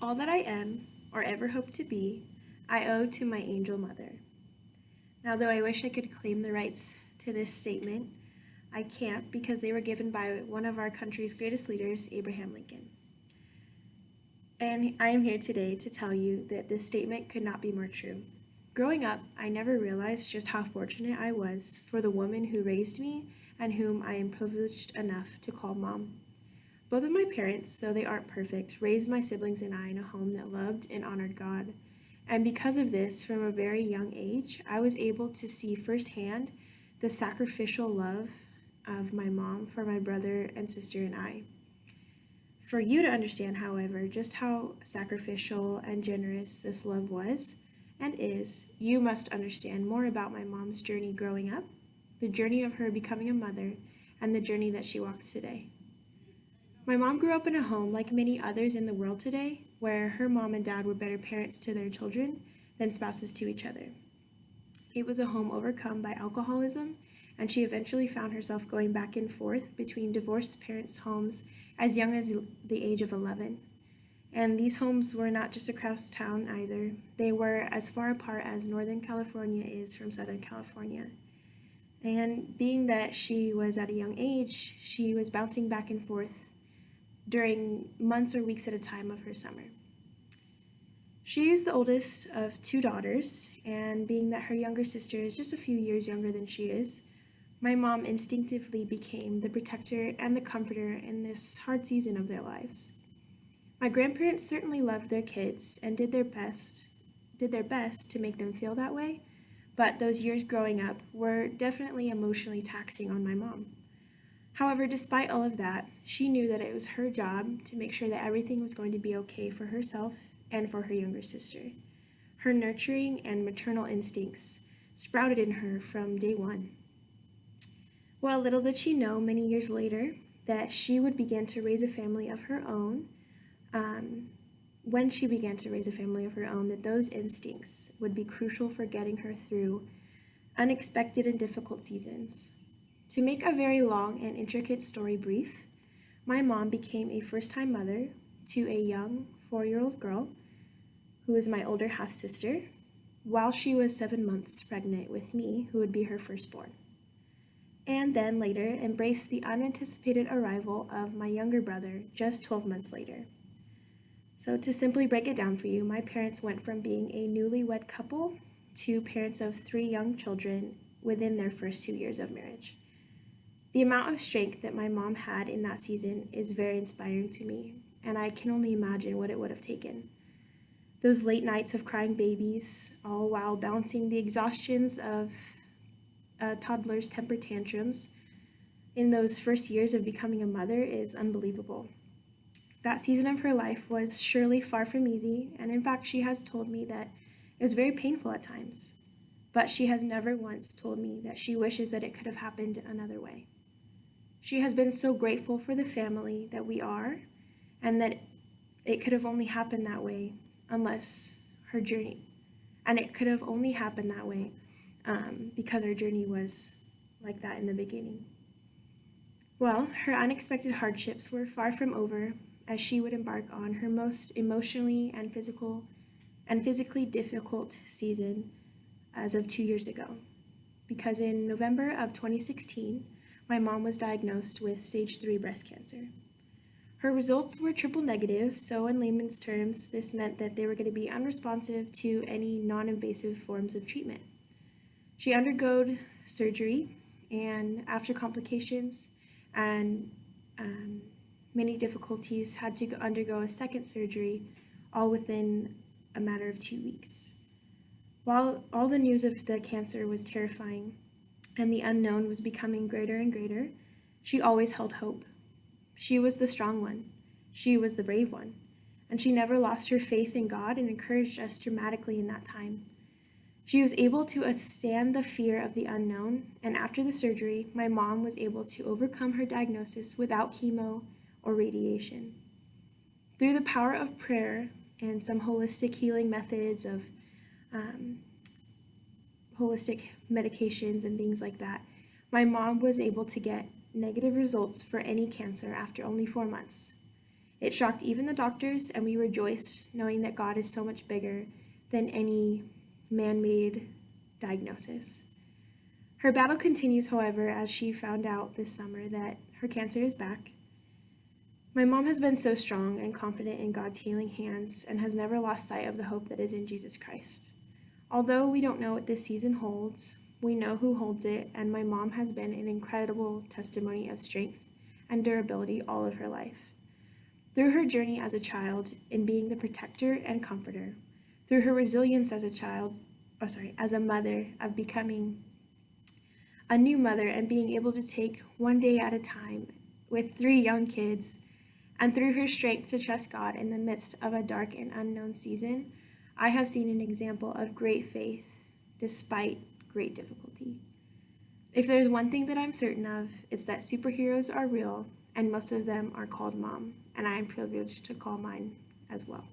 All that I am, or ever hope to be, I owe to my angel mother. Now, though I wish I could claim the rights to this statement, I can't because they were given by one of our country's greatest leaders, Abraham Lincoln. And I am here today to tell you that this statement could not be more true. Growing up, I never realized just how fortunate I was for the woman who raised me and whom I am privileged enough to call mom. Both of my parents, though they aren't perfect, raised my siblings and I in a home that loved and honored God. And because of this, from a very young age, I was able to see firsthand the sacrificial love of my mom for my brother and sister and I. For you to understand, however, just how sacrificial and generous this love was and is, you must understand more about my mom's journey growing up, the journey of her becoming a mother, and the journey that she walks today. My mom grew up in a home like many others in the world today, where her mom and dad were better parents to their children than spouses to each other. It was a home overcome by alcoholism, and she eventually found herself going back and forth between divorced parents' homes as young as the age of 11. And these homes were not just across town either. They were as far apart as Northern California is from Southern California. And being that she was at a young age, she was bouncing back and forth during months or weeks at a time of her summer. She is the oldest of two daughters, and being that her younger sister is just a few years younger than she is, my mom instinctively became the protector and the comforter in this hard season of their lives. My grandparents certainly loved their kids and did their best to make them feel that way, but those years growing up were definitely emotionally taxing on my mom. However, despite all of that, she knew that it was her job to make sure that everything was going to be okay for herself and for her younger sister. Her nurturing and maternal instincts sprouted in her from day one. Well, little did she know many years later that she would begin to raise a family of her own. When she began to raise a family of her own, that those instincts would be crucial for getting her through unexpected and difficult seasons. To make a very long and intricate story brief, my mom became a first-time mother to a young 4-year-old girl who is my older half-sister, while she was 7 months pregnant with me, who would be her firstborn. And then later embraced the unanticipated arrival of my younger brother just 12 months later. So to simply break it down for you, my parents went from being a newlywed couple to parents of 3 young children within their first 2 years of marriage. The amount of strength that my mom had in that season is very inspiring to me, and I can only imagine what it would have taken. Those late nights of crying babies, all while balancing the exhaustions of a toddler's temper tantrums in those first years of becoming a mother is unbelievable. That season of her life was surely far from easy, and in fact, she has told me that it was very painful at times. But she has never once told me that she wishes that it could have happened another way. She has been so grateful for the family that we are, and that it could have only happened that way unless her journey, and it could have only happened that way because her journey was like that in the beginning. Well, her unexpected hardships were far from over as she would embark on her most emotionally and physically difficult season as of 2 years ago. Because in November of 2016, my mom was diagnosed with stage 3 breast cancer. Her results were triple negative, so in layman's terms, this meant that they were going to be unresponsive to any non-invasive forms of treatment. She underwent surgery, and after complications and many difficulties, had to undergo a second surgery, all within a matter of 2 weeks. While all the news of the cancer was terrifying and the unknown was becoming greater and greater, she always held hope. She was the strong one. She was the brave one. And she never lost her faith in God and encouraged us dramatically in that time. She was able to withstand the fear of the unknown, and after the surgery, my mom was able to overcome her diagnosis without chemo or radiation. Through the power of prayer and some holistic healing methods of holistic medications and things like that, my mom was able to get negative results for any cancer after only 4 months. It shocked even the doctors, and we rejoiced knowing that God is so much bigger than any man-made diagnosis. Her battle continues, however, as she found out this summer that her cancer is back. My mom has been so strong and confident in God's healing hands and has never lost sight of the hope that is in Jesus Christ. Although we don't know what this season holds, we know who holds it, and my mom has been an incredible testimony of strength and durability all of her life. Through her journey as a child in being the protector and comforter, through her resilience as as a mother of becoming a new mother and being able to take one day at a time with 3 young kids, and through her strength to trust God in the midst of a dark and unknown season, I have seen an example of great faith despite great difficulty. If there's one thing that I'm certain of, it's that superheroes are real, and most of them are called mom, and I am privileged to call mine as well.